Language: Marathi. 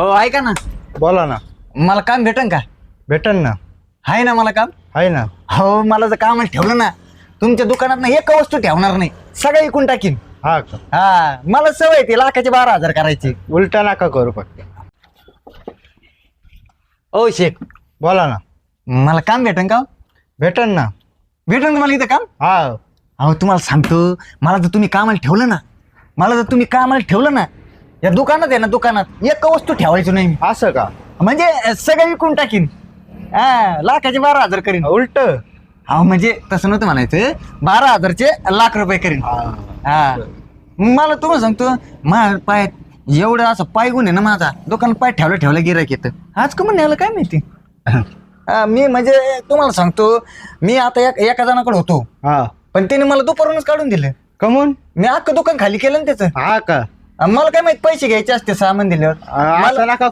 हो ऐका ना, बोला ना. मला काम भेटन का? भेटन ना. आहे ना मला काम? आहे ना. हो, मला जर कामाला ठेवलं ना, तुमच्या दुकानात ना एक वस्तू ठेवणार नाही, सगळं विकून टाकीन. हा का? हा, मला सवय ती लाखाचे 12,000 करायची. उलटा नका करू फक्त. ओ शेख, बोला ना. मला काम भेटन का? भेटन ना. भेटन तुम्हाला इथं काम? हा. अहो तुम्हाला सांगतो, मला जर तुम्ही कामाला ठेवलं ना, या दुकानात आहे ना, दुकानात एक वस्तू ठेवायची नाही मी. असं का? म्हणजे सगळं विकून टाकीन. हा, लाखाचे 12,000 करीन. उलट. अहो म्हणजे तसं नव्हतं म्हणायचं, 12,000चे लाख रुपये करीन. हा, मला तुम्हाला सांगतो, माझ्या पायात एवढं असं पाय गुण आहे ना, माझा दुकान पाय ठेवलं गिरायक येतं. आज का म्हणून काय माहिती. मी म्हणजे तुम्हाला सांगतो, मी आता एका जणाकडे होतो, हा. पण त्याने मला दुपारूनच काढून दिलं. कमून? मी अख्खं दुकान खाली केलं ना त्याचं. हा का? मला काय माहित पैसे घ्यायचे असते सामान दिल्यावर. असं नका